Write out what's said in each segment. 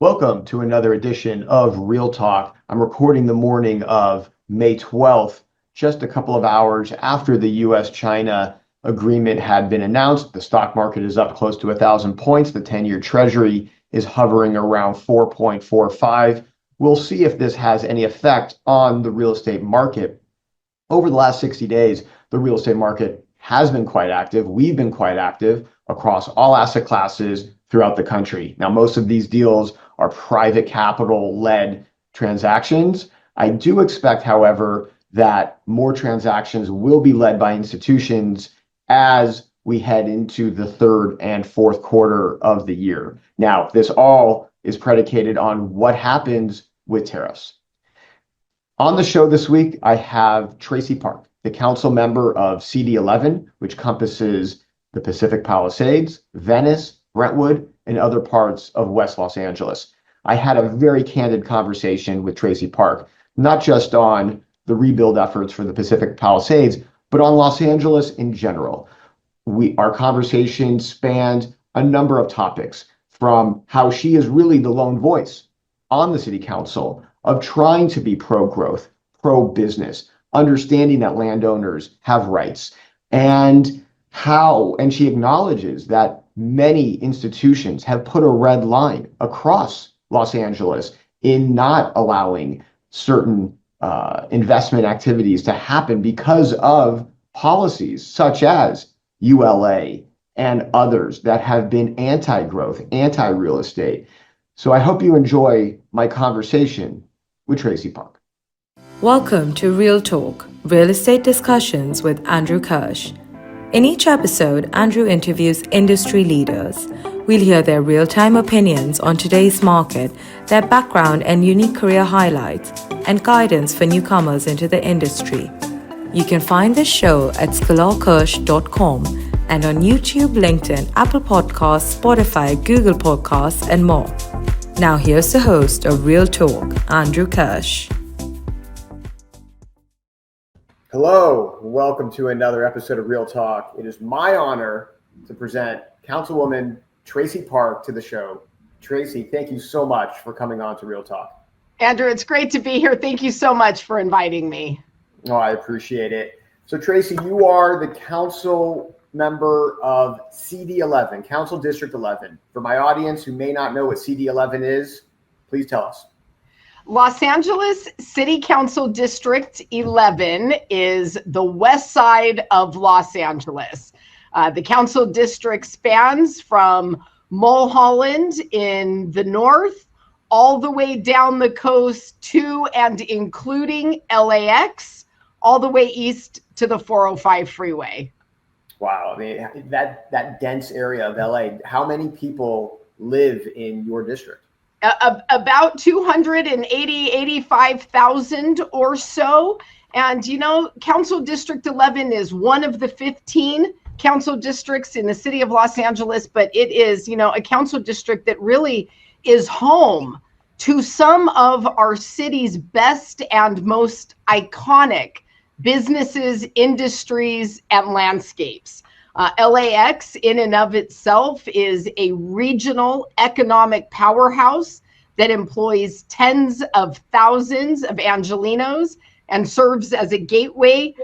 Welcome to another edition of Real Talk. I'm recording the morning of May 12th, just a couple of hours after the US-China agreement had been announced. The stock market is up close to 1,000 points. The 10-year Treasury is hovering around 4.45. We'll see if this has any effect on the real estate market. Over the last 60 days, the real estate market has been quite active. We've been quite active across all asset classes throughout the country. Now, most of these deals are private capital-led transactions. I do expect, however, that more transactions will be led by institutions as we head into the third and fourth quarter of the year. Now, this all is predicated on what happens with tariffs. On the show this week, I have Traci Park, the council member of CD11, which encompasses the Pacific Palisades, Venice, Brentwood, and other parts of West Los Angeles. I had a very candid conversation with Traci Park, not just on the rebuild efforts for the Pacific Palisades, but on Los Angeles in general. Our conversation spanned a number of topics, from how she is really the lone voice on the city council of trying to be pro-growth, pro-business, understanding that landowners have rights, and she acknowledges that many institutions have put a red line across Los Angeles in not allowing certain investment activities to happen because of policies such as ULA and others that have been anti-growth, anti-real estate. So I hope you enjoy my conversation with Traci Park. Welcome to Real Talk, Real Estate Discussions with Andrew Kirsh. In each episode, Andrew interviews industry leaders. We'll hear their real-time opinions on today's market, their background and unique career highlights, and guidance for newcomers into the industry. You can find this show at scholarkirsh.com and on YouTube, LinkedIn, Apple Podcasts, Spotify, Google Podcasts, and more. Now here's the host of Real Talk, Andrew Kirsh. Hello, welcome to another episode of Real Talk. It is my honor to present Councilwoman Traci Park to the show. Traci, thank you so much for coming on to Real Talk. Andrew, it's great to be here. Thank you so much for inviting me. Oh, I appreciate it. So Traci, you are the council member of CD11, Council District 11. For my audience who may not know what CD11 is, please tell us. Los Angeles City Council District 11 is the west side of Los Angeles. The council district spans from Mulholland in the north all the way down the coast to and including LAX, all the way east to the 405 freeway. Wow, I mean, that dense area of LA, how many people live in your district? About 85,000 or so. And, Council District 11 is one of the 15 council districts in the city of Los Angeles, but it is, a council district that really is home to some of our city's best and most iconic businesses, industries, and landscapes. LAX in and of itself is a regional economic powerhouse that employs tens of thousands of Angelenos and serves as a gateway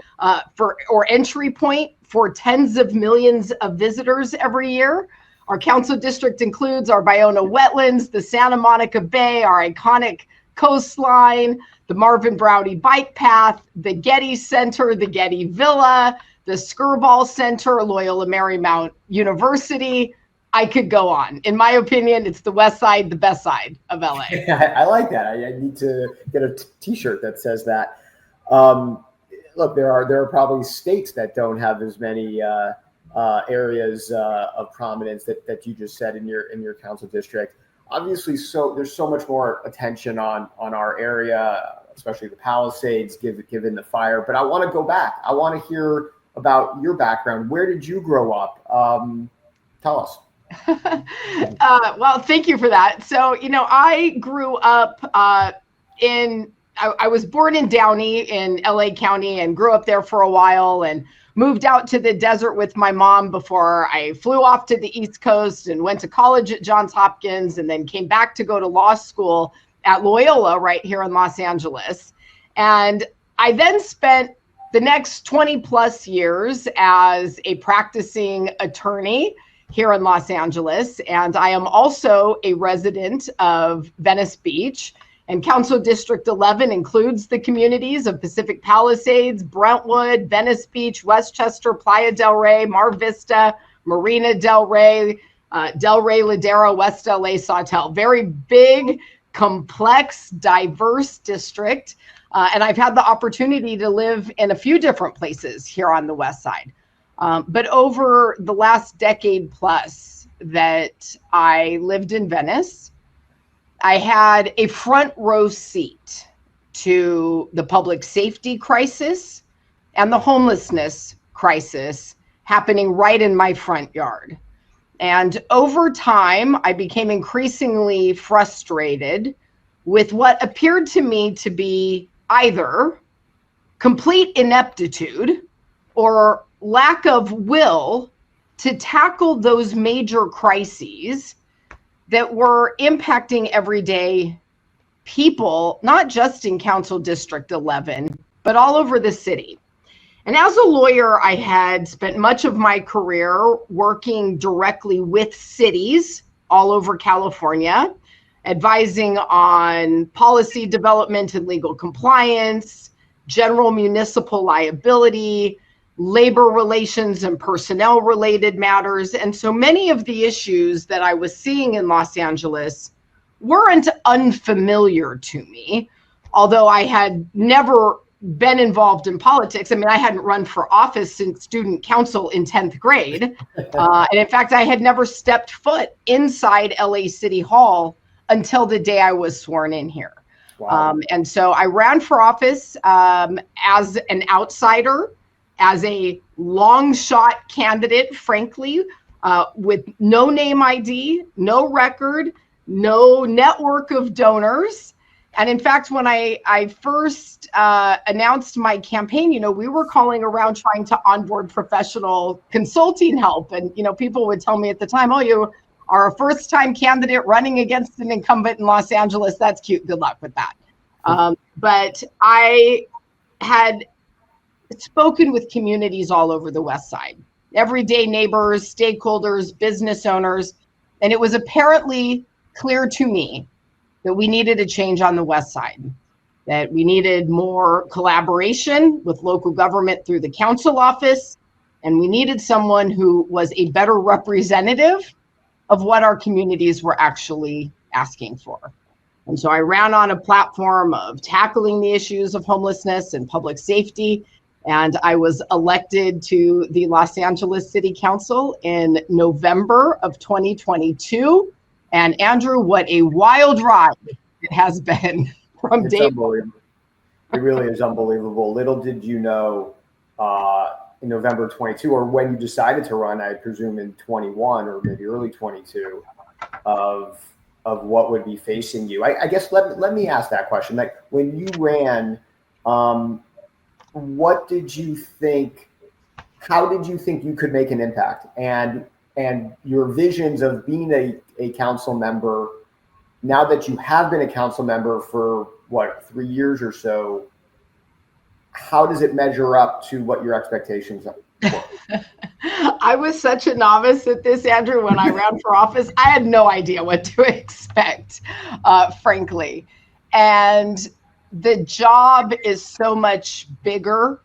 or entry point for tens of millions of visitors every year. Our council district includes our Bayona wetlands, the Santa Monica Bay, our iconic coastline, the Marvin Browdy bike path, the Getty Center, the Getty Villa, the Skirball Center, Loyola Marymount University. I could go on. In my opinion, it's the west side, the best side of LA. I like that. I need to get a t-shirt that says that. Look, there are probably states that don't have as many areas of prominence that you just said in your council district. Obviously, there's so much more attention on our area, especially the Palisades, given the fire. But I want to go back. I want to hear about your background. Where did you grow up? Tell us. Well, thank you for that. So, I grew up I was born in Downey in LA County and grew up there for a while and moved out to the desert with my mom before I flew off to the East Coast and went to college at Johns Hopkins, and then came back to go to law school at Loyola right here in Los Angeles. And I then spent the next 20 plus years as a practicing attorney here in Los Angeles. And I am also a resident of Venice Beach. And Council District 11 includes the communities of Pacific Palisades, Brentwood, Venice Beach, Westchester, Playa del Rey, Mar Vista, Marina del Rey, Ladera, West LA, Sawtelle. Very big, complex, diverse district. And I've had the opportunity to live in a few different places here on the West Side. But over the last decade plus that I lived in Venice, I had a front row seat to the public safety crisis and the homelessness crisis happening right in my front yard. And over time, I became increasingly frustrated with what appeared to me to be either complete ineptitude or lack of will to tackle those major crises that were impacting everyday people, not just in Council District 11, but all over the city. And as a lawyer, I had spent much of my career working directly with cities all over California, advising on policy development and legal compliance, general municipal liability, labor relations and personnel related matters. And so many of the issues that I was seeing in Los Angeles weren't unfamiliar to me, although I had never been involved in politics. I mean, I hadn't run for office since student council in 10th grade. And in fact, I had never stepped foot inside LA City Hall until the day I was sworn in here. Wow. And so I ran for office as an outsider, as a long shot candidate, frankly, with no name ID, no record, no network of donors. And in fact, when I first announced my campaign, we were calling around trying to onboard professional consulting help. And, people would tell me at the time, oh, you are a first time candidate running against an incumbent in Los Angeles. That's cute. Good luck with that. But I had spoken with communities all over the West Side, everyday neighbors, stakeholders, business owners, and it was apparently clear to me that we needed a change on the West Side, that we needed more collaboration with local government through the council office, and we needed someone who was a better representative of what our communities were actually asking for. And so I ran on a platform of tackling the issues of homelessness and public safety. And I was elected to the Los Angeles City Council in November of 2022. And Andrew, what a wild ride it has been from day one. It really is unbelievable. Little did you know in November 22, or when you decided to run, I presume in 21 or maybe early 22, of what would be facing you. I guess let me ask that question. Like when you ran, what did you think? How did you think you could make an impact? And your visions of being a council member, now that you have been a council member for 3 years or so, how does it measure up to what your expectations are? I was such a novice at this, Andrew. When I ran for office, I had no idea what to expect, frankly. And the job is so much bigger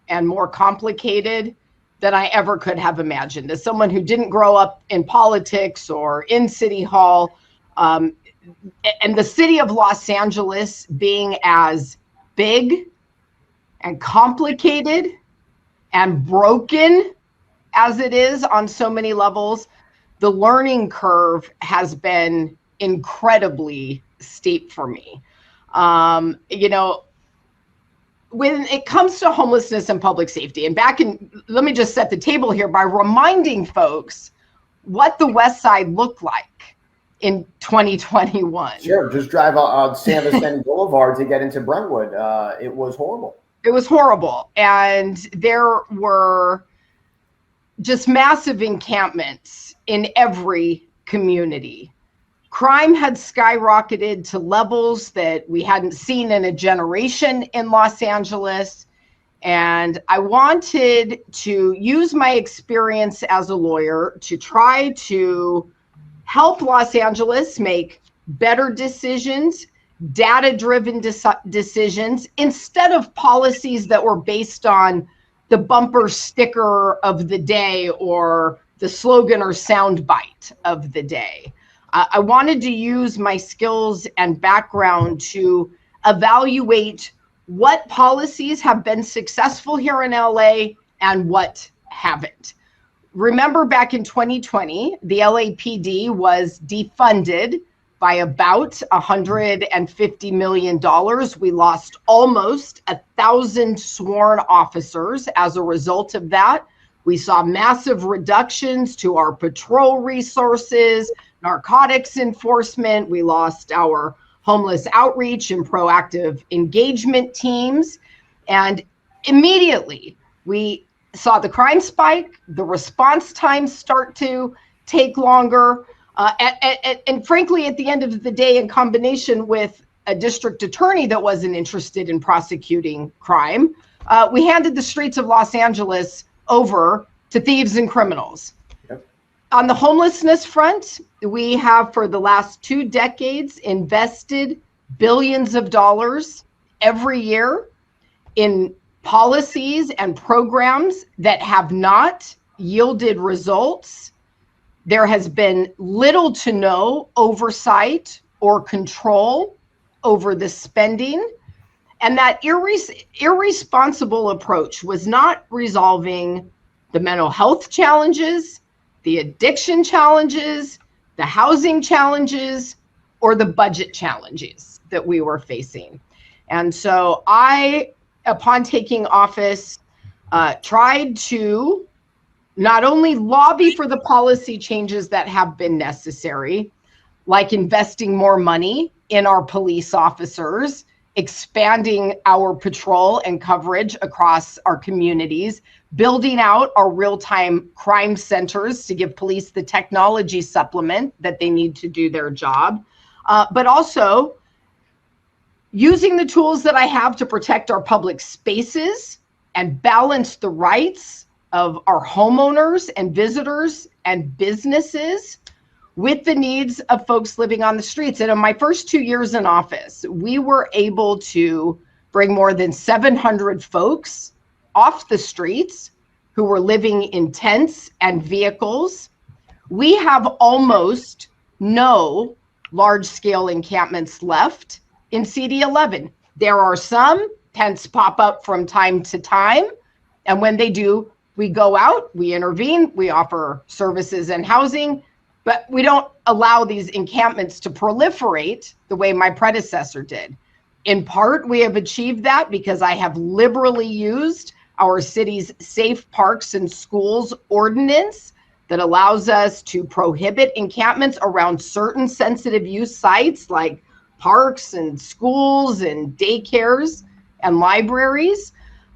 and more complicated than I ever could have imagined. As someone who didn't grow up in politics or in City Hall, and the city of Los Angeles being as big and complicated and broken as it is on so many levels, the learning curve has been incredibly steep for me. When it comes to homelessness and public safety, and let me just set the table here by reminding folks what the West Side looked like in 2021. Sure, just drive on San Vicente Boulevard to get into Brentwood. It was horrible. It was horrible. And there were just massive encampments in every community. Crime had skyrocketed to levels that we hadn't seen in a generation in Los Angeles. And I wanted to use my experience as a lawyer to try to help Los Angeles make better decisions, data-driven decisions, instead of policies that were based on the bumper sticker of the day or the slogan or soundbite of the day. I wanted to use my skills and background to evaluate what policies have been successful here in LA and what haven't. Remember back in 2020, the LAPD was defunded by about $150 million. We lost almost 1,000 sworn officers as a result of that. We saw massive reductions to our patrol resources, narcotics enforcement. We lost our homeless outreach and proactive engagement teams. And immediately we saw the crime spike, the response times start to take longer. And frankly, at the end of the day, in combination with a district attorney that wasn't interested in prosecuting crime, we handed the streets of Los Angeles over to thieves and criminals. Yep. On the homelessness front, we have for the last 2 decades invested billions of dollars every year in policies and programs that have not yielded results. There has been little to no oversight or control over the spending. And that irresponsible approach was not resolving the mental health challenges, the addiction challenges, the housing challenges, or the budget challenges that we were facing. And so I, upon taking office, tried to not only lobby for the policy changes that have been necessary, like investing more money in our police officers, expanding our patrol and coverage across our communities, building out our real-time crime centers to give police the technology supplement that they need to do their job, but also using the tools that I have to protect our public spaces and balance the rights of our homeowners and visitors and businesses with the needs of folks living on the streets. And in my first 2 years in office, we were able to bring more than 700 folks off the streets who were living in tents and vehicles. We have almost no large-scale encampments left in CD11. There are some tents pop up from time to time, and when they do, we go out, we intervene, we offer services and housing, but we don't allow these encampments to proliferate the way my predecessor did. In part, we have achieved that because I have liberally used our city's Safe Parks and Schools ordinance that allows us to prohibit encampments around certain sensitive use sites like parks and schools and daycares and libraries.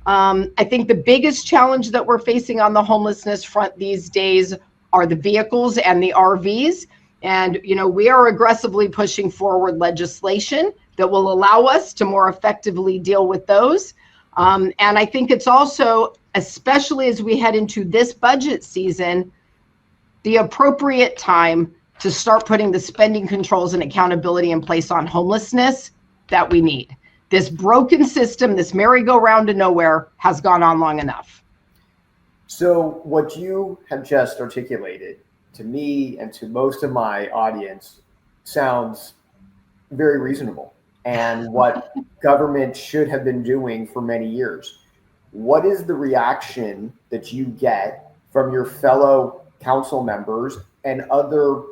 I think the biggest challenge that we're facing on the homelessness front these days are the vehicles and the RVs. And, we are aggressively pushing forward legislation that will allow us to more effectively deal with those. And I think it's also, especially as we head into this budget season, the appropriate time to start putting the spending controls and accountability in place on homelessness that we need. This broken system, this merry-go-round to nowhere, has gone on long enough. So what you have just articulated to me and to most of my audience sounds very reasonable and what government should have been doing for many years. What is the reaction that you get from your fellow council members and other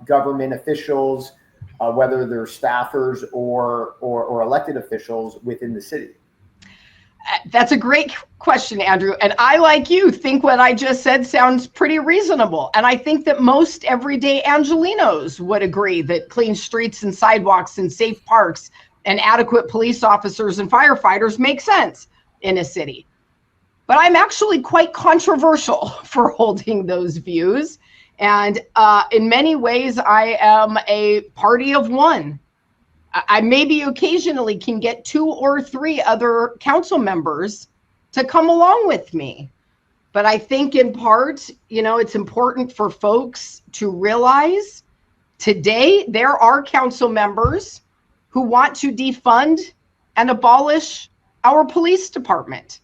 government officials, whether they're staffers or elected officials within the city? That's a great question, Andrew. And I, like you, think what I just said sounds pretty reasonable. And I think that most everyday Angelinos would agree that clean streets and sidewalks and safe parks and adequate police officers and firefighters make sense in a city. But I'm actually quite controversial for holding those views. And in many ways, I am a party of one. I maybe occasionally can get 2 or 3 other council members to come along with me. But I think in part, it's important for folks to realize today there are council members who want to defund and abolish our police department.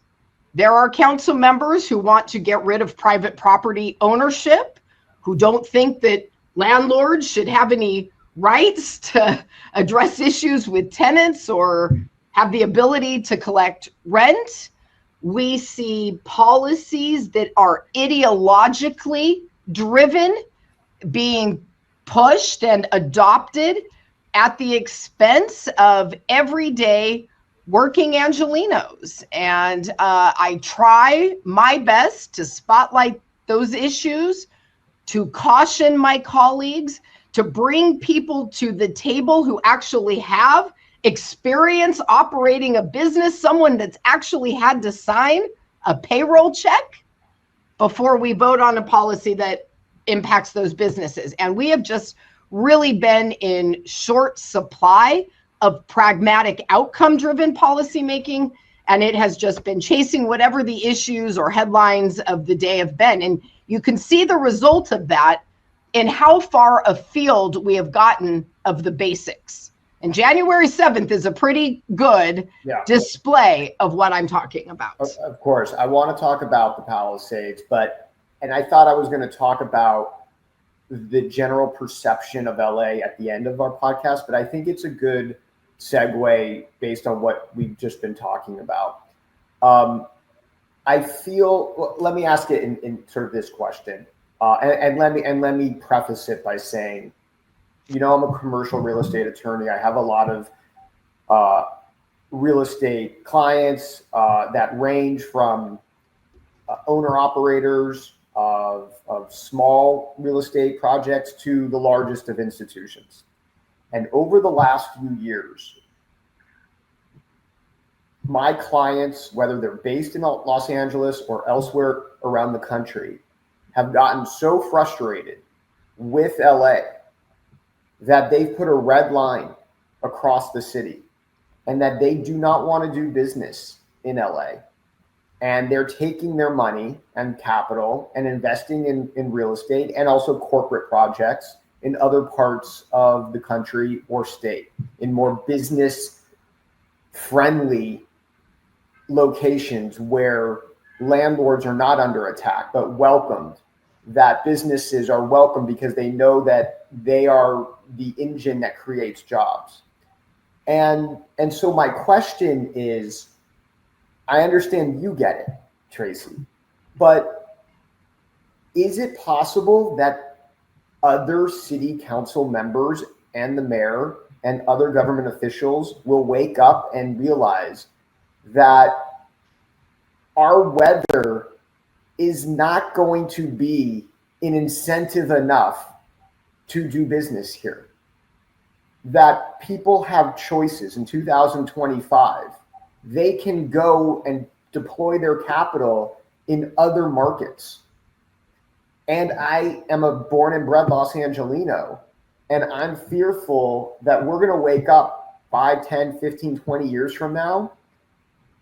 There are council members who want to get rid of private property ownership, who don't think that landlords should have any rights to address issues with tenants or have the ability to collect rent. We see policies that are ideologically driven being pushed and adopted at the expense of everyday working Angelenos. And I try my best to spotlight those issues, to caution my colleagues, to bring people to the table who actually have experience operating a business, someone that's actually had to sign a payroll check before we vote on a policy that impacts those businesses. And we have just really been in short supply of pragmatic outcome-driven policymaking, and it has just been chasing whatever the issues or headlines of the day have been. And you can see the result of that in how far afield we have gotten of the basics. And January 7th is a pretty good display of what I'm talking about. Of course, I want to talk about the Palisades, and I thought I was going to talk about the general perception of LA at the end of our podcast, but I think it's a good segue based on what we've just been talking about. I feel, let me ask it in sort of this question, and let me preface it by saying, I'm a commercial real estate attorney. I have a lot of real estate clients that range from owner-operators of small real estate projects to the largest of institutions. And over the last few years, my clients, whether they're based in Los Angeles or elsewhere around the country, have gotten so frustrated with LA that they've put a red line across the city and that they do not want to do business in LA. And they're taking their money and capital and investing in real estate and also corporate projects in other parts of the country or state, in more business friendly locations where landlords are not under attack, but welcomed, that businesses are welcome because they know that they are the engine that creates jobs. And so my question is, I understand you get it, Traci, but is it possible that other city council members and the mayor and other government officials will wake up and realize that our weather is not going to be an incentive enough to do business here? That people have choices in 2025. They can go and deploy their capital in other markets. And I am a born and bred Los Angelino, and I'm fearful that we're going to wake up 5, 10, 15, 20 years from now,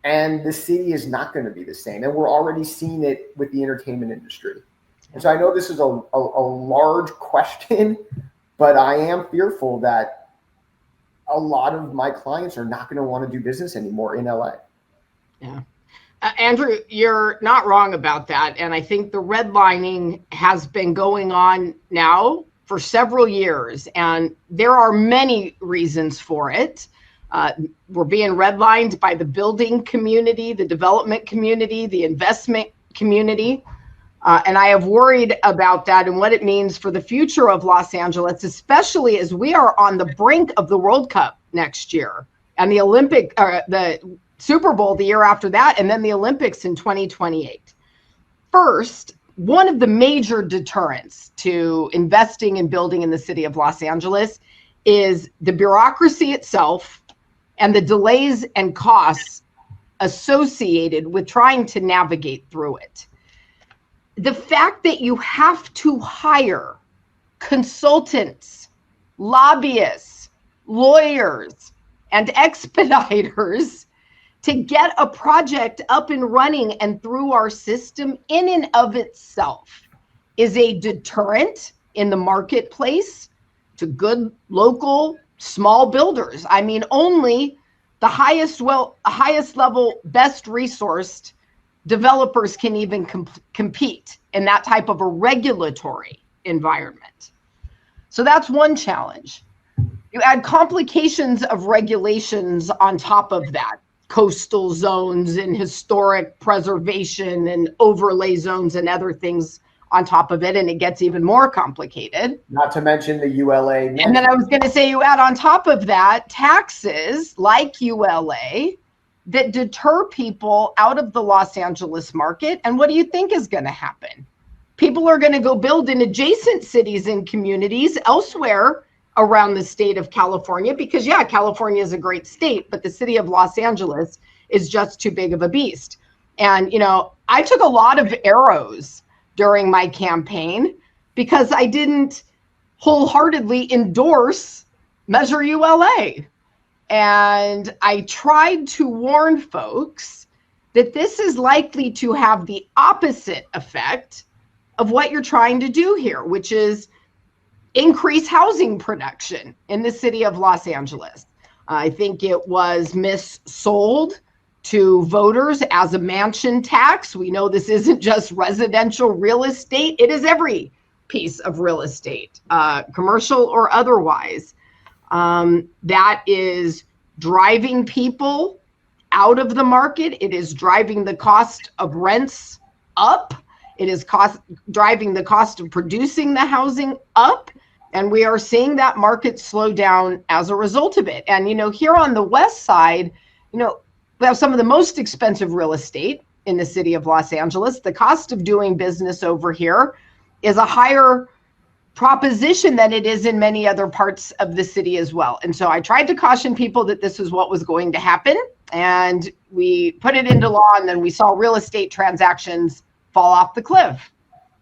and the city is not going to be the same. And we're already seeing it with the entertainment industry. And so I know this is a large question, but I am fearful that a lot of my clients are not going to want to do business anymore in LA. Yeah. Andrew, you're not wrong about that. And I think the redlining has been going on now for several years, and there are many reasons for it. We're being redlined by the building community, the development community, the investment community. And I have worried about that and what it means for the future of Los Angeles, especially as we are on the brink of the World Cup next year and the Super Bowl the year after that, and then the Olympics in 2028. First, one of the major deterrents to investing and building in the city of Los Angeles is the bureaucracy itself and the delays and costs associated with trying to navigate through it. The fact that you have to hire consultants, lobbyists, lawyers, and expediters to get a project up and running and through our system in and of itself is a deterrent in the marketplace to good local small builders. I mean, only the highest level, best resourced developers can even compete in that type of a regulatory environment. So that's one challenge. You add complications of regulations on top of that, coastal zones and historic preservation and overlay zones and other things on top of it, and it gets even more complicated. Not to mention the ULA. And then I was going to say, you add on top of that taxes like ULA that deter people out of the Los Angeles market. And what do you think is going to happen? People are going to go build in adjacent cities and communities elsewhere around the state of California, because yeah, California is a great state, but the city of Los Angeles is just too big of a beast. And, you know, I took a lot of arrows during my campaign because I didn't wholeheartedly endorse Measure ULA. And I tried to warn folks that this is likely to have the opposite effect of what you're trying to do here, which is increase housing production in the city of Los Angeles. I think it was missold to voters as a mansion tax. We know this isn't just residential real estate. It is every piece of real estate, commercial or otherwise. That is driving people out of the market. It is driving the cost of rents up. It is driving the cost of producing the housing up. And we are seeing that market slow down as a result of it. And, you know, here on the west side, you know, we have some of the most expensive real estate in the city of Los Angeles. The cost of doing business over here is a higher proposition than it is in many other parts of the city as well. And so I tried to caution people that this is what was going to happen. And we put it into law, and then we saw real estate transactions fall off the cliff.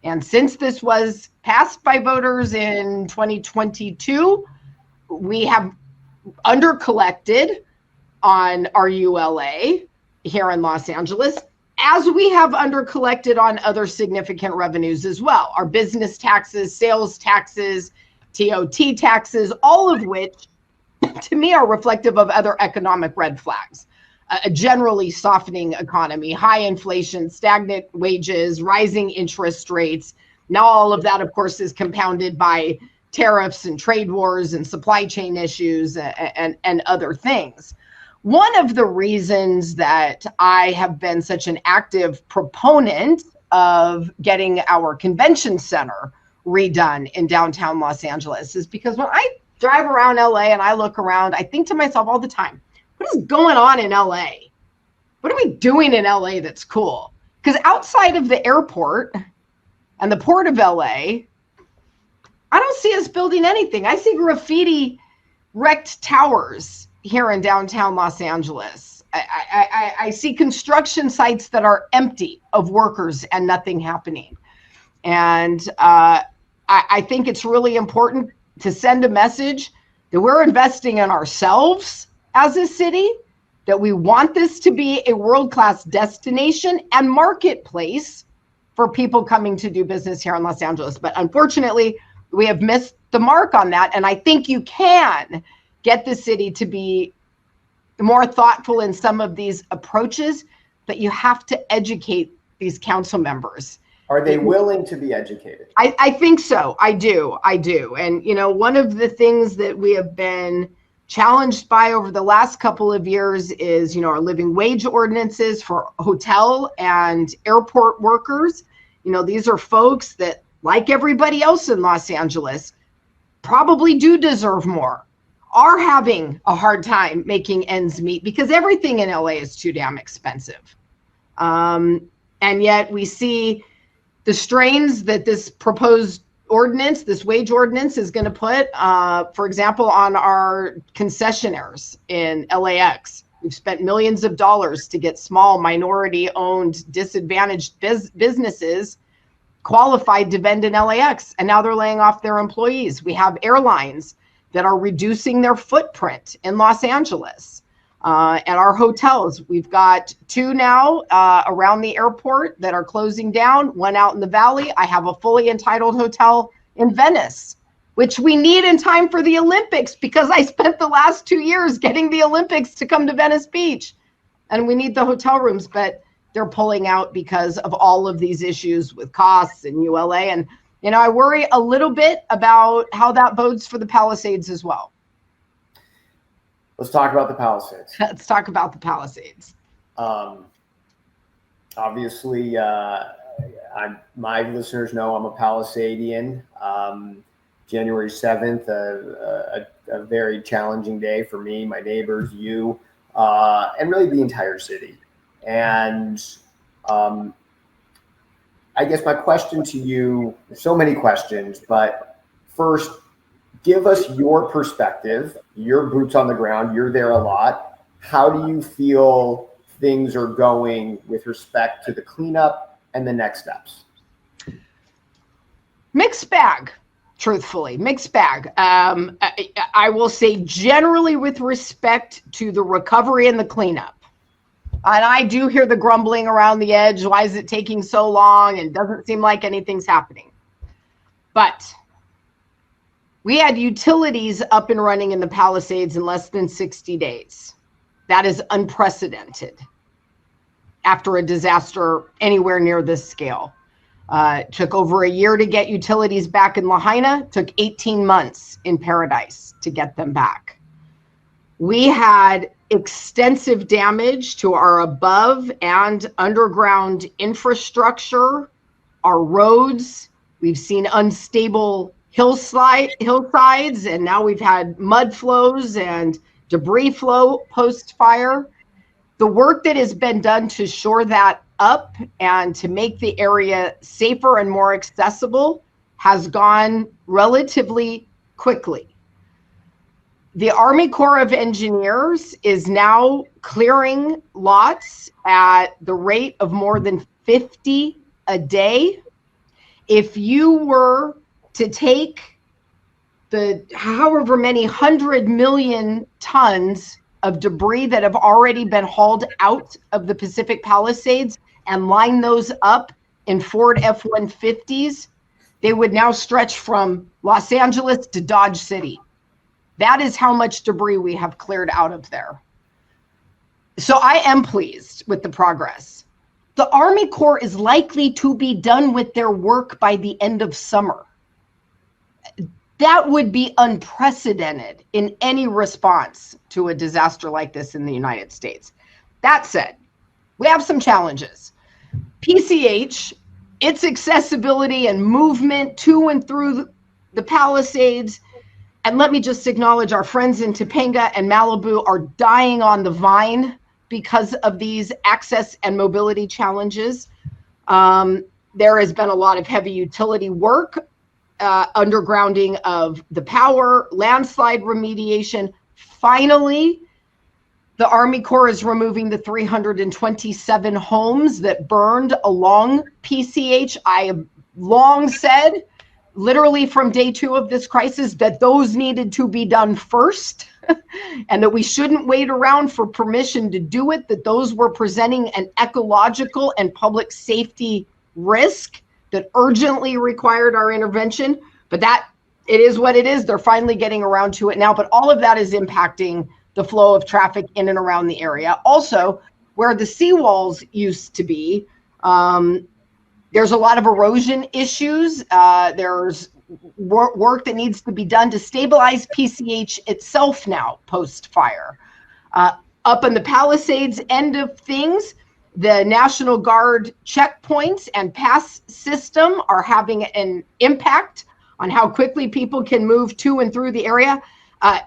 And since this was passed by voters in 2022, we have undercollected on our ULA here in Los Angeles, as we have undercollected on other significant revenues as well. Our business taxes, sales taxes, TOT taxes, all of which to me are reflective of other economic red flags. A generally softening economy, high inflation, stagnant wages, rising interest rates. Now all of that, of course, is compounded by tariffs and trade wars and supply chain issues and other things. One of the reasons that I have been such an active proponent of getting our convention center redone in downtown Los Angeles is because when I drive around LA and I look around, I think to myself all the time, what is going on in LA? What are we doing in LA that's cool? Because outside of the airport and the port of LA, I don't see us building anything. I see graffiti wrecked towers here in downtown Los Angeles. I see construction sites that are empty of workers and nothing happening. And I think it's really important to send a message that we're investing in ourselves as a city, that we want this to be a world-class destination and marketplace for people coming to do business here in Los Angeles. But unfortunately, we have missed the mark on that. And I think you can get the city to be more thoughtful in some of these approaches, but you have to educate these council members. Are they willing to be educated? I think so. I do. And, you know, one of the things that we have been challenged by over the last couple of years is, you know, our living wage ordinances for hotel and airport workers. You know, these are folks that, like everybody else in Los Angeles, probably do deserve more, are having a hard time making ends meet because everything in LA is too damn expensive. And yet we see the strains that this proposed ordinance, this wage ordinance is going to put, for example, on our concessionaires in LAX. We've spent millions of dollars to get small minority-owned disadvantaged businesses qualified to vend in LAX, and now they're laying off their employees. We have airlines that are reducing their footprint in Los Angeles. At our hotels, we've got 2 now around the airport that are closing down, 1 out in the valley. I have a fully entitled hotel in Venice, which we need in time for the Olympics, because I spent the last 2 years getting the Olympics to come to Venice Beach, and we need the hotel rooms, but they're pulling out because of all of these issues with costs and ULA. And, you know, I worry a little bit about how that bodes for the Palisades as well. Let's talk about the Palisades. Let's talk about the Palisades. Obviously, my listeners know I'm a Palisadian. January 7th, a very challenging day for me, my neighbors, you, and really the entire city. And I guess my question to you, there's so many questions, but first, give us your perspective, your boots on the ground, you're there a lot. How do you feel things are going with respect to the cleanup and the next steps? Mixed bag, truthfully, mixed bag. I will say generally with respect to the recovery and the cleanup. And I do hear the grumbling around the edge. Why is it taking so long? And doesn't seem like anything's happening. But we had utilities up and running in the Palisades in less than 60 days. That is unprecedented after a disaster anywhere near this scale. It took over a year to get utilities back in Lahaina. Took 18 months in Paradise to get them back. We had extensive damage to our above and underground infrastructure, our roads. We've seen unstable hillsides, and now we've had mud flows and debris flow post-fire. The work that has been done to shore that up and to make the area safer and more accessible has gone relatively quickly. The Army Corps of Engineers is now clearing lots at the rate of more than 50 a day. If you were to take the however many 100 million tons of debris that have already been hauled out of the Pacific Palisades and line those up in Ford F-150s, they would now stretch from Los Angeles to Dodge City. That is how much debris we have cleared out of there. So I am pleased with the progress. The Army Corps is likely to be done with their work by the end of summer. That would be unprecedented in any response to a disaster like this in the United States. That said, we have some challenges. PCH, its accessibility and movement to and through the Palisades, and let me just acknowledge our friends in Topanga and Malibu are dying on the vine because of these access and mobility challenges. There has been a lot of heavy utility work, undergrounding of the power, landslide remediation. Finally, the Army Corps is removing the 327 homes that burned along PCH. I have long said, literally from day 2 of this crisis, that those needed to be done first and that we shouldn't wait around for permission to do it, that those were presenting an ecological and public safety risk that urgently required our intervention. But that, it is what it is. They're finally getting around to it now. But all of that is impacting the flow of traffic in and around the area. Also, where the seawalls used to be, there's a lot of erosion issues. There's work that needs to be done to stabilize PCH itself now post-fire. Up in the Palisades end of things, the National Guard checkpoints and pass system are having an impact on how quickly people can move to and through the area.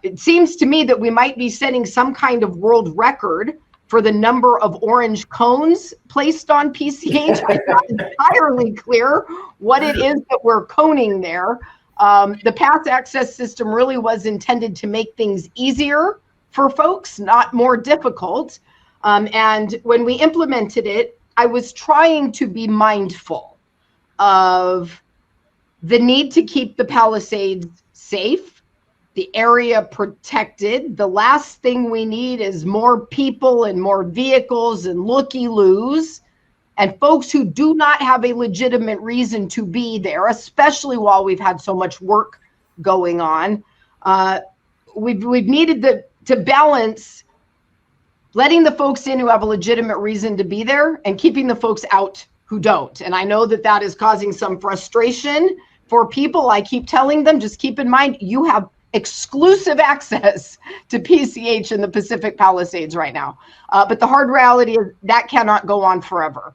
It seems to me that we might be setting some kind of world record for the number of orange cones placed on PCH. I'm not entirely clear what it is that we're coning there. The path access system really was intended to make things easier for folks, not more difficult. And when we implemented it, I was trying to be mindful of the need to keep the Palisades safe, the area protected. The last thing we need is more people and more vehicles and looky-loos and folks who do not have a legitimate reason to be there, especially while we've had so much work going on. We've needed to balance letting the folks in who have a legitimate reason to be there and keeping the folks out who don't. And I know that that is causing some frustration for people. I keep telling them, just keep in mind, you have exclusive access to PCH in the Pacific Palisades right now. But the hard reality is that cannot go on forever.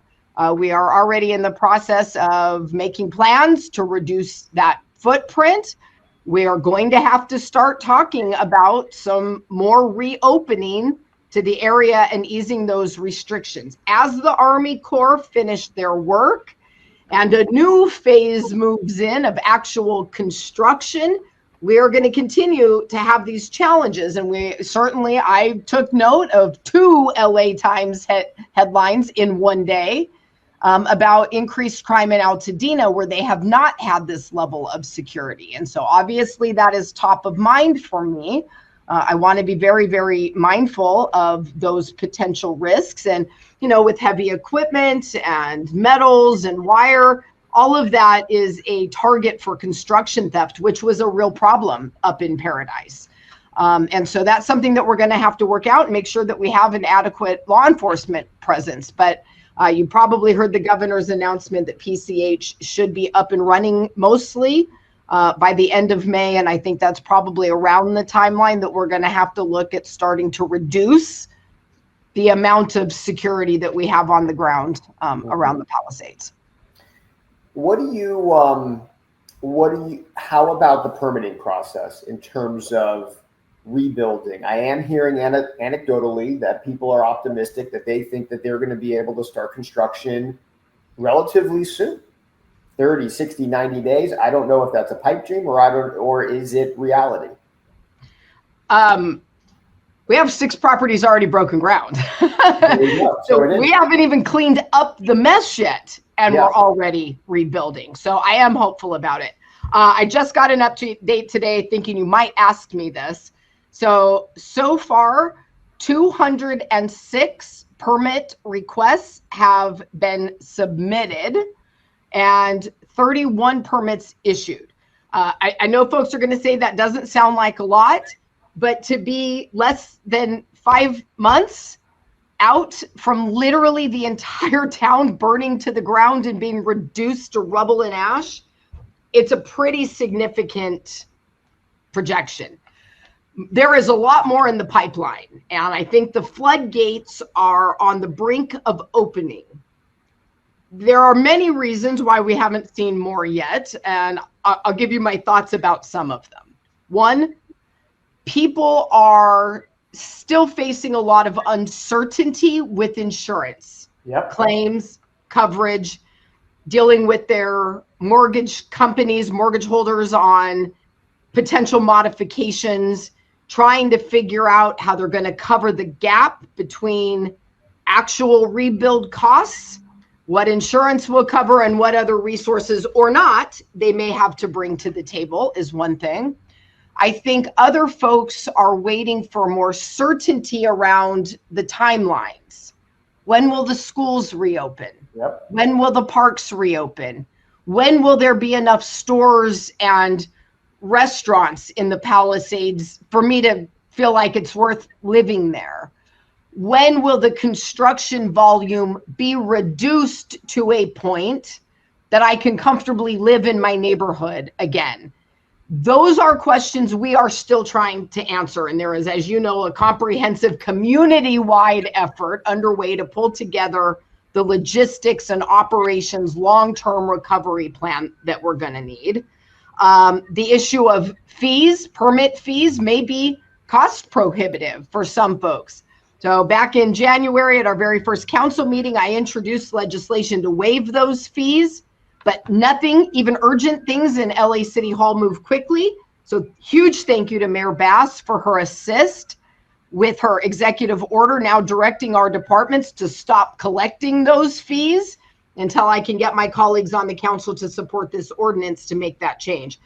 We are already in the process of making plans to reduce that footprint. We are going to have to start talking about some more reopening to the area and easing those restrictions. As the Army Corps finished their work and a new phase moves in of actual construction, we are going to continue to have these challenges. And I took note of 2 LA Times headlines in one day about increased crime in Altadena, where they have not had this level of security. And so obviously that is top of mind for me. I want to be very, very mindful of those potential risks. And, with heavy equipment and metals and wire, all of that is a target for construction theft, which was a real problem up in Paradise. And so that's something that we're going to have to work out and make sure that we have an adequate law enforcement presence. But you probably heard the governor's announcement that PCH should be up and running mostly by the end of May. And I think that's probably around the timeline that we're going to have to look at starting to reduce the amount of security that we have on the ground around the Palisades. How about the permitting process in terms of rebuilding? I am hearing anecdotally that people are optimistic, that they think that they're going to be able to start construction relatively soon. 30, 60, 90 days. I don't know if that's a pipe dream or is it reality? We have 6 properties already broken ground. So we haven't even cleaned up the mess yet, and we're already rebuilding. So I am hopeful about it. I just got an update today thinking you might ask me this. So far, 206 permit requests have been submitted and 31 permits issued. I know folks are going to say that doesn't sound like a lot, but to be less than 5 months out from literally the entire town burning to the ground and being reduced to rubble and ash, it's a pretty significant projection. There is a lot more in the pipeline, and I think the floodgates are on the brink of opening. There are many reasons why we haven't seen more yet, and I'll give you my thoughts about some of them. One, people are still facing a lot of uncertainty with insurance, claims, coverage, dealing with their mortgage companies, mortgage holders on potential modifications, trying to figure out how they're going to cover the gap between actual rebuild costs, what insurance will cover, and what other resources or not they may have to bring to the table is one thing. I think other folks are waiting for more certainty around the timelines. When will the schools reopen? When will the parks reopen? When will there be enough stores and restaurants in the Palisades for me to feel like it's worth living there? When will the construction volume be reduced to a point that I can comfortably live in my neighborhood again? Those are questions we are still trying to answer. And there is, as you know, a comprehensive community-wide effort underway to pull together the logistics and operations long-term recovery plan that we're going to need. The issue of fees, permit fees, may be cost prohibitive for some folks. So back in January at our very first council meeting, I introduced legislation to waive those fees, but nothing, even urgent things in LA City Hall, moved quickly. So huge thank you to Mayor Bass for her assist with her executive order, now directing our departments to stop collecting those fees until I can get my colleagues on the council to support this ordinance to make that change.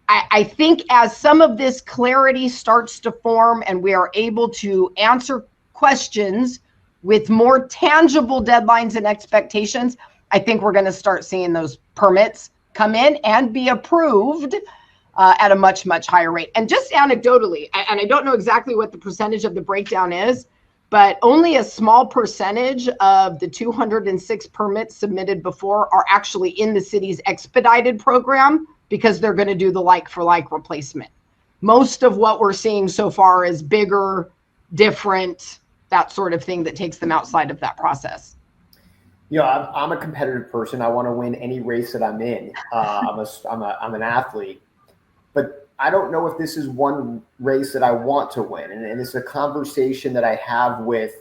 I think as some of this clarity starts to form and we are able to answer questions with more tangible deadlines and expectations, I think we're going to start seeing those permits come in and be approved at a much, much higher rate. And just anecdotally, and I don't know exactly what the percentage of the breakdown is, but only a small percentage of the 206 permits submitted before are actually in the city's expedited program, because they're going to do the like for like replacement. Most of what we're seeing so far is bigger, different, that sort of thing that takes them outside of that process. You know, I'm a competitive person. I want to win any race that I'm in. I'm an athlete, but I don't know if this is one race that I want to win. And it's a conversation that I have with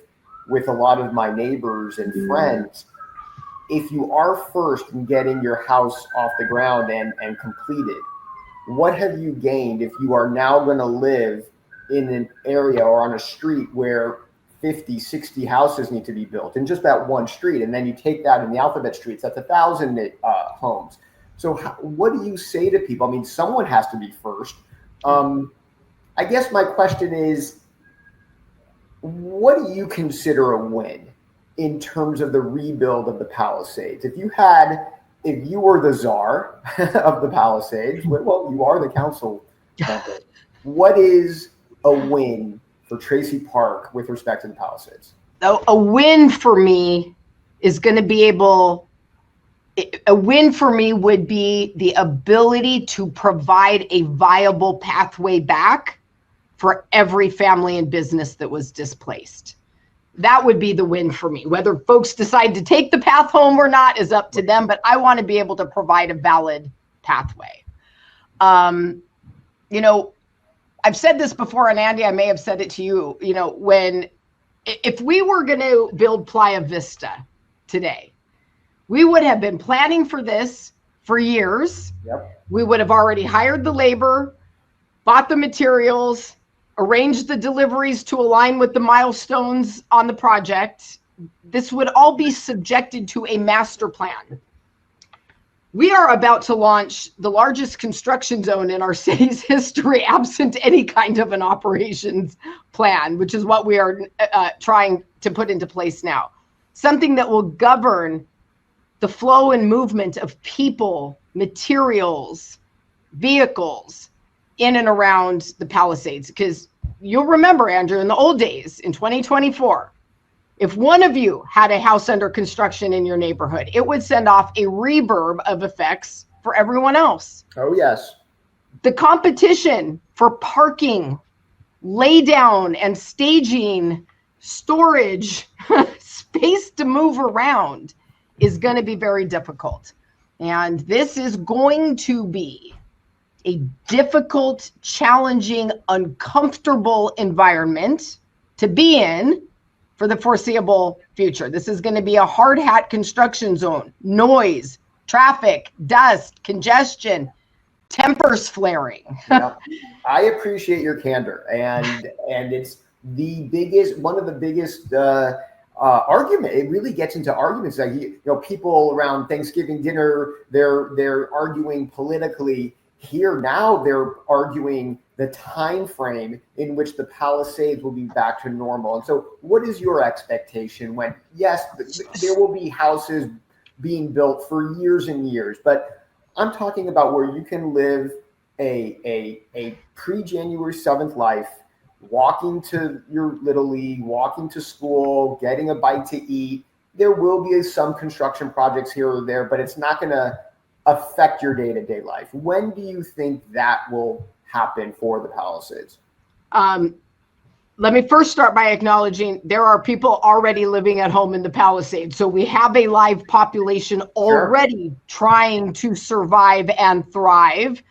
a lot of my neighbors and friends. If you are first in getting your house off the ground and completed, what have you gained if you are now going to live in an area or on a street where 50, 60 houses need to be built in just that one street? And then you take that in the alphabet streets, that's 1,000 homes. So what do you say to people? I mean, someone has to be first. I guess my question is, what do you consider a win in terms of the rebuild of the Palisades? If you were the czar of the Palisades, well, you are the council member. What is a win for Traci Park with respect to the Palisades? A win for me is going to be a win for me would be the ability to provide a viable pathway back for every family and business that was displaced. That would be the win for me. Whether folks decide to take the path home or not is up to them, but I want to be able to provide a valid pathway. You know, I've said this before, and Andy, I may have said it to you, you know, if we were going to build Playa Vista today, we would have been planning for this for years. Yep. We would have already hired the labor, bought the materials, arranged the deliveries to align with the milestones on the project. This would all be subjected to a master plan. We are about to launch the largest construction zone in our city's history, absent any kind of an operations plan, which is what we are trying to put into place now. Something that will govern the flow and movement of people, materials, vehicles in and around the Palisades. Because you'll remember, Andrew, in the old days, in 2024, if one of you had a house under construction in your neighborhood, it would send off a reverb of effects for everyone else. Oh, yes. The competition for parking, laydown and staging, storage, space to move around is going to be very difficult. And this is going to be a difficult, challenging, uncomfortable environment to be in for the foreseeable future. This is going to be a hard hat construction zone. Noise, traffic, dust, congestion, tempers flaring. Yeah. I appreciate your candor, and it's one of the biggest argument. It really gets into arguments like, you know, people around Thanksgiving dinner, they're arguing politically. Here now they're arguing the time frame in which the Palisades will be back to normal. And so what is your expectation when, yes, there will be houses being built for years and years, but I'm talking about where you can live a pre-January 7th life, walking to your Little League, walking to school, getting a bite to eat. There will be some construction projects here or there, but it's not going to affect your day-to-day life. When do you think that will happen for the Palisades? Let me first start by acknowledging there are people already living at home in the Palisades. So we have a live population already trying to survive and thrive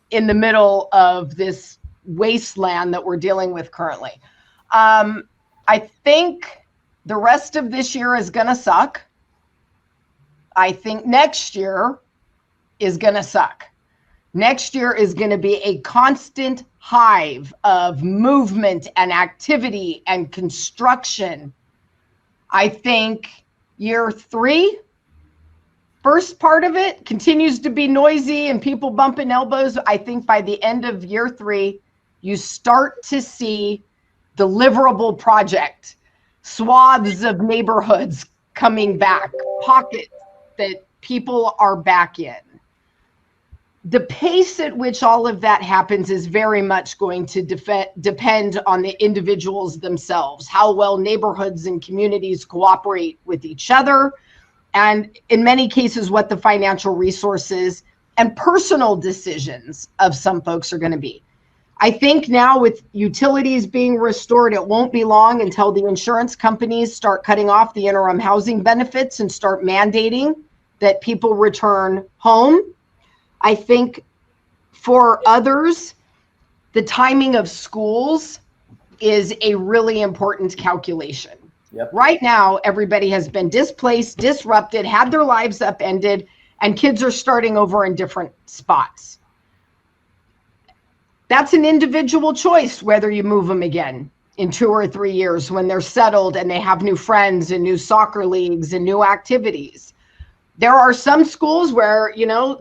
in the middle of this wasteland that we're dealing with currently. I think the rest of this year is going to suck. I think next year is going to suck. Next year is going to be a constant hive of movement and activity and construction. I think year 3, first part of it continues to be noisy and people bumping elbows. I think by the end of year 3, you start to see deliverable project, swaths of neighborhoods coming back, pockets that people are back in. The pace at which all of that happens is very much going to depend on the individuals themselves, how well neighborhoods and communities cooperate with each other, and in many cases, what the financial resources and personal decisions of some folks are going to be. I think now with utilities being restored, it won't be long until the insurance companies start cutting off the interim housing benefits and start mandating that people return home. I think for others, the timing of schools is a really important calculation. Yep. Right now, everybody has been displaced, disrupted, had their lives upended, and kids are starting over in different spots. That's an individual choice whether you move them again in 2 or 3 years when they're settled and they have new friends and new soccer leagues and new activities. There are some schools where,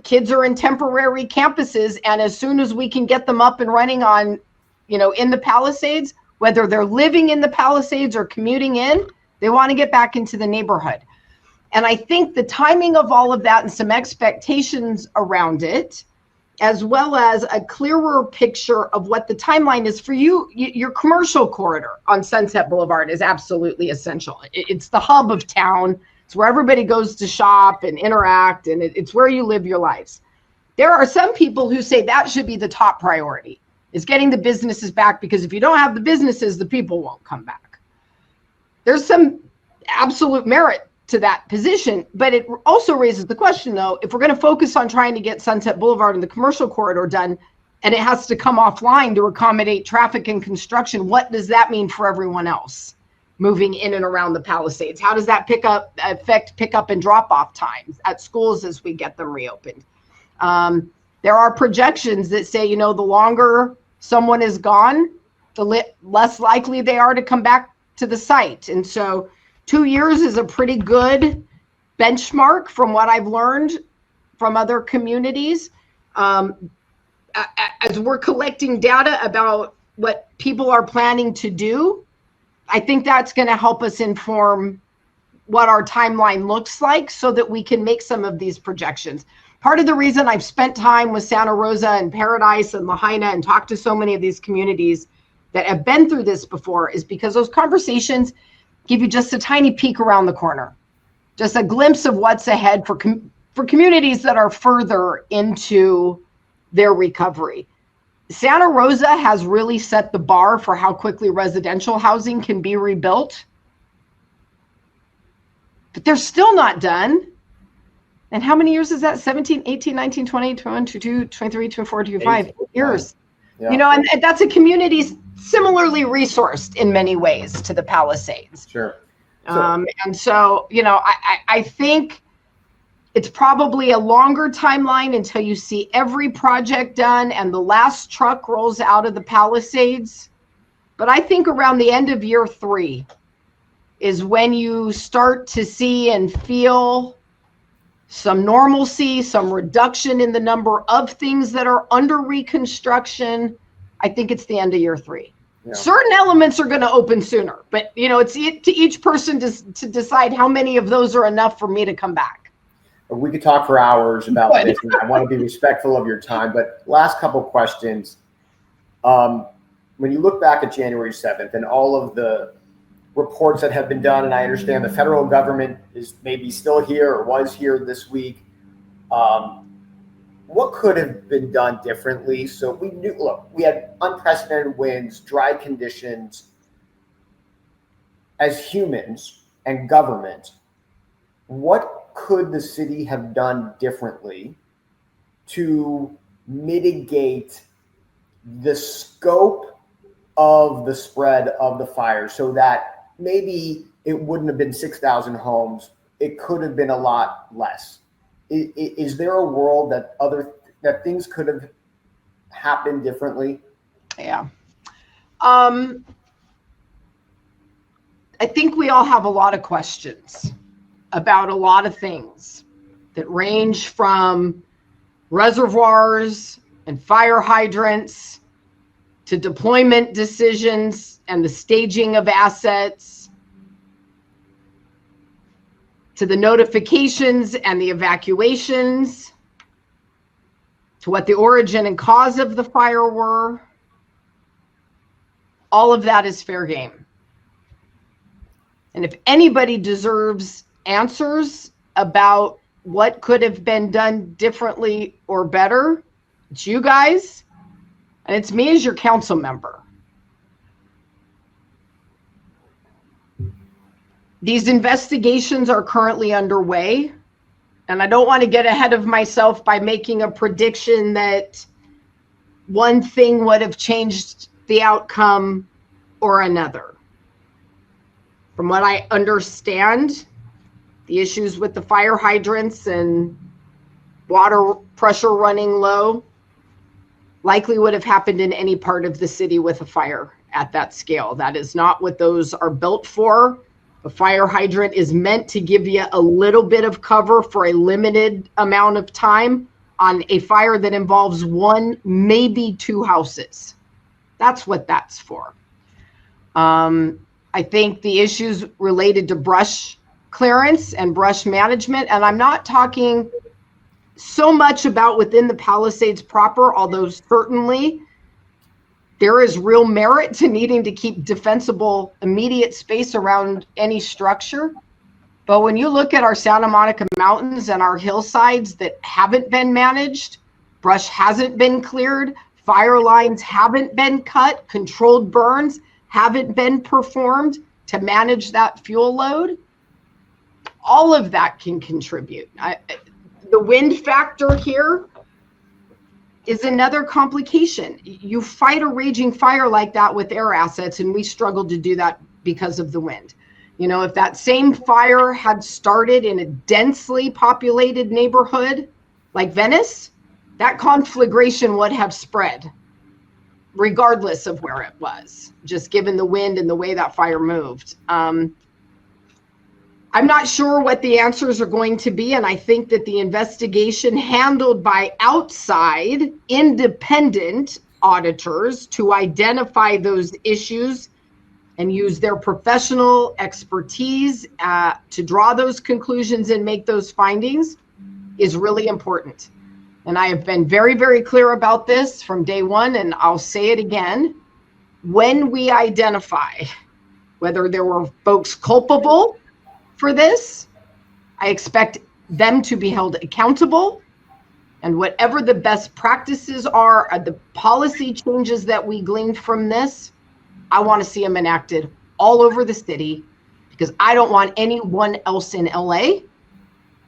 kids are in temporary campuses, and as soon as we can get them up and running on, in the Palisades, whether they're living in the Palisades or commuting in, they want to get back into the neighborhood. And I think the timing of all of that and some expectations around it, as well as a clearer picture of what the timeline is for you. Your commercial corridor on Sunset Boulevard is absolutely essential. It's the hub of town. It's where everybody goes to shop and interact, and it's where you live your lives. There are some people who say that should be the top priority, is getting the businesses back, because if you don't have the businesses, the people won't come back. There's some absolute merit to that position, but it also raises the question, though, if we're going to focus on trying to get Sunset Boulevard and the commercial corridor done, and it has to come offline to accommodate traffic and construction, what does that mean for everyone else moving in and around the Palisades? How does that affect pickup and drop off times at schools as we get them reopened? There are projections that say, the longer someone is gone, the less likely they are to come back to the site. And so 2 years is a pretty good benchmark from what I've learned from other communities. As we're collecting data about what people are planning to do, I think that's going to help us inform what our timeline looks like so that we can make some of these projections. Part of the reason I've spent time with Santa Rosa and Paradise and Lahaina and talked to so many of these communities that have been through this before is because those conversations give you just a tiny peek around the corner, just a glimpse of what's ahead for communities that are further into their recovery. Santa Rosa has really set the bar for how quickly residential housing can be rebuilt, but they're still not done. And how many years is that? 17, 18, 19, 20, 21, 22, 23, 24, 25 years. Yeah. And that's a community similarly resourced in many ways to the Palisades. Sure. And so, I think it's probably a longer timeline until you see every project done and the last truck rolls out of the Palisades. But I think around the end of year 3 is when you start to see and feel some normalcy, some reduction in the number of things that are under reconstruction. I think it's the end of year 3. Yeah. Certain elements are going to open sooner, but it's to each person to decide how many of those are enough for me to come back. We could talk for hours about this, and I want to be respectful of your time, but last couple questions. When you look back at January 7th and all of the reports that have been done, and I understand the federal government is maybe still here or was here this week, what could have been done differently? So we knew, look, we had unprecedented winds, dry conditions. As humans and government, what could the city have done differently to mitigate the scope of the spread of the fire so that maybe it wouldn't have been 6,000 homes. It could have been a lot less. Is there a world that things could have happened differently? Yeah. I think we all have a lot of questions about a lot of things that range from reservoirs and fire hydrants to deployment decisions and the staging of assets to the notifications and the evacuations to what the origin and cause of the fire were. All of that is fair game. And if anybody deserves answers about what could have been done differently or better, it's you guys, and it's me as your council member. These investigations are currently underway, and I don't want to get ahead of myself by making a prediction that one thing would have changed the outcome or another. From what I understand, the issues with the fire hydrants and water pressure running low likely would have happened in any part of the city with a fire at that scale. That is not what those are built for. A fire hydrant is meant to give you a little bit of cover for a limited amount of time on a fire that involves one, maybe two houses. That's what that's for. I think the issues related to brush clearance and brush management, and I'm not talking so much about within the Palisades proper, although certainly there is real merit to needing to keep defensible immediate space around any structure. But when you look at our Santa Monica Mountains and our hillsides that haven't been managed, brush hasn't been cleared, fire lines haven't been cut, controlled burns haven't been performed to manage that fuel load, all of that can contribute. The wind factor here is another complication. You fight a raging fire like that with air assets, and we struggled to do that because of the wind. You know, if that same fire had started in a densely populated neighborhood like Venice, that conflagration would have spread regardless of where it was, just given the wind and the way that fire moved. I'm not sure what the answers are going to be, and I think that the investigation handled by outside independent auditors to identify those issues and use their professional expertise to draw those conclusions and make those findings is really important. And I have been very, very clear about this from day one, and I'll say it again. When we identify whether there were folks culpable for this, I expect them to be held accountable. And whatever the best practices are, the policy changes that we gleaned from this, I want to see them enacted all over the city, because I don't want anyone else in LA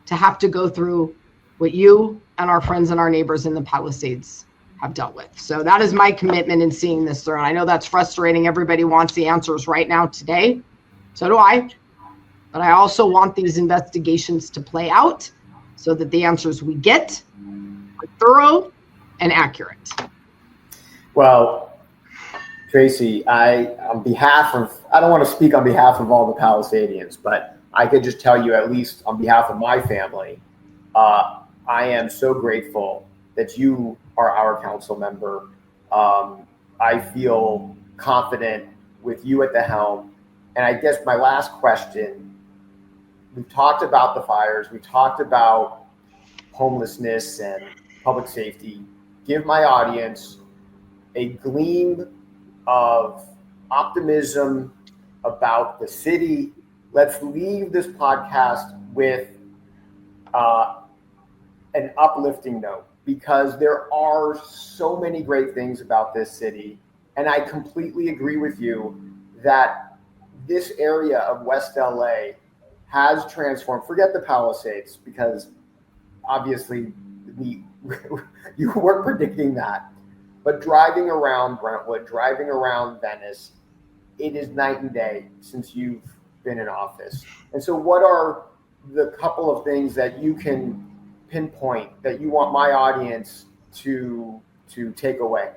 to have to go through what you and our friends and our neighbors in the Palisades have dealt with. So that is my commitment in seeing this through. And I know that's frustrating. Everybody wants the answers right now today. So do I. But I also want these investigations to play out so that the answers we get are thorough and accurate. Well, Traci, I don't want to speak on behalf of all the Palisadians, but I could just tell you, at least on behalf of my family, I am so grateful that you are our council member. I feel confident with you at the helm. And I guess my last question, we've talked about the fires, we talked about homelessness and public safety. Give my audience a gleam of optimism about the city. Let's leave this podcast with an uplifting note, because there are so many great things about this city. And I completely agree with you that this area of West LA has transformed. Forget the Palisades, because obviously you weren't predicting that. But driving around Brentwood, driving around Venice, it is night and day since you've been in office. And so what are the couple of things that you can pinpoint that you want my audience to take away?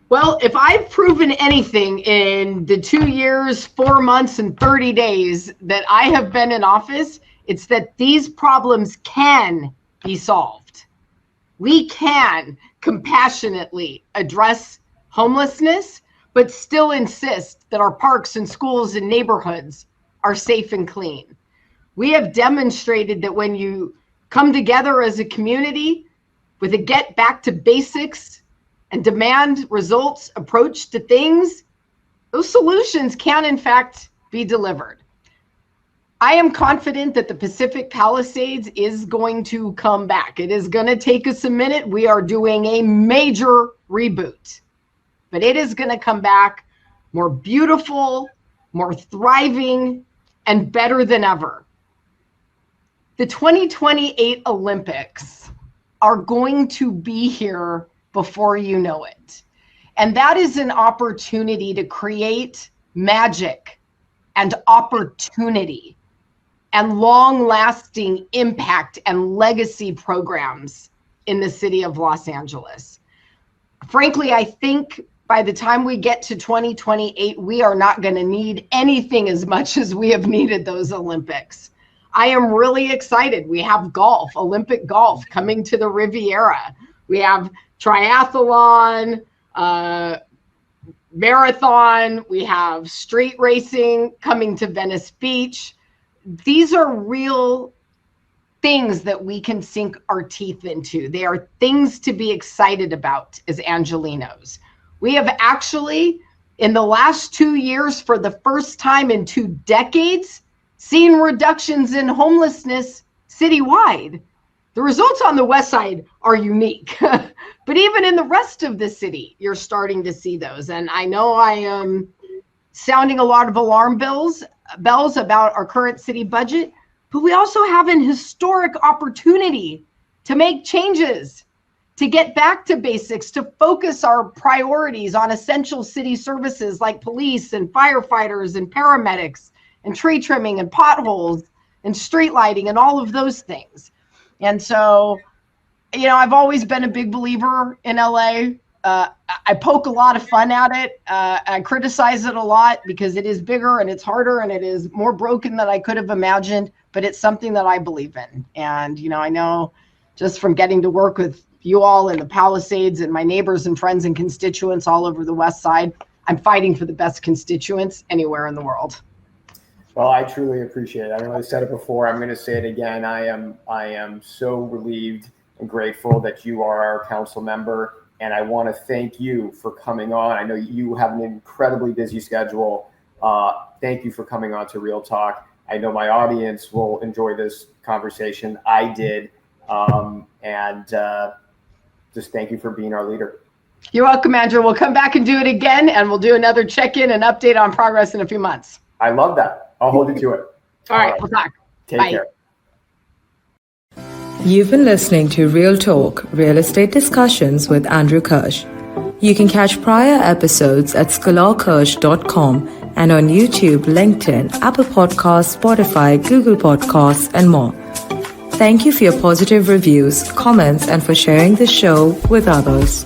Well, if I've proven anything in the 2 years, 4 months, and 30 days that I have been in office, it's that these problems can be solved. We can compassionately address homelessness, but still insist that our parks and schools and neighborhoods are safe and clean. We have demonstrated that when you come together as a community with a get back to basics and demand results approach to things, those solutions can in fact be delivered. I am confident that the Pacific Palisades is going to come back. It is going to take us a minute. We are doing a major reboot, but it is going to come back more beautiful, more thriving, and better than ever. The 2028 Olympics are going to be here before you know it. And that is an opportunity to create magic and opportunity and long-lasting impact and legacy programs in the city of Los Angeles. Frankly, I think by the time we get to 2028, we are not going to need anything as much as we have needed those Olympics. I am really excited. We have golf, Olympic golf coming to the Riviera. We have triathlon, marathon. We have street racing coming to Venice Beach. These are real things that we can sink our teeth into. They are things to be excited about as Angelenos. We have actually, in the last 2 years, for the first time in 2 decades, seen reductions in homelessness citywide. The results on the west side are unique, but even in the rest of the city, you're starting to see those. And I know I am sounding a lot of alarm bells about our current city budget, but we also have an historic opportunity to make changes, to get back to basics, to focus our priorities on essential city services like police and firefighters and paramedics and tree trimming and potholes and street lighting and all of those things. And so, you know, I've always been a big believer in LA. I poke a lot of fun at it. I criticize it a lot because it is bigger and it's harder and it is more broken than I could have imagined, but it's something that I believe in. And, you know, I know just from getting to work with you all in the Palisades and my neighbors and friends and constituents all over the West Side, I'm fighting for the best constituents anywhere in the world. Well, I truly appreciate it. I know I said it before. I'm going to say it again. I am so relieved and grateful that you are our council member. And I want to thank you for coming on. I know you have an incredibly busy schedule. Thank you for coming on to Real Talk. I know my audience will enjoy this conversation. I did. And just thank you for being our leader. You're welcome, Andrew. We'll come back and do it again, and we'll do another check-in and update on progress in a few months. I love that. I'll hold you to it. All right, we'll talk. Take Bye. care. You've been listening to Real Talk, Real Estate Discussions with Andrew Kirsh. You can catch prior episodes at scholarkirsh.com and on YouTube, LinkedIn, Apple Podcasts, Spotify, Google Podcasts, and more. Thank you for your positive reviews, comments, and for sharing the show with others.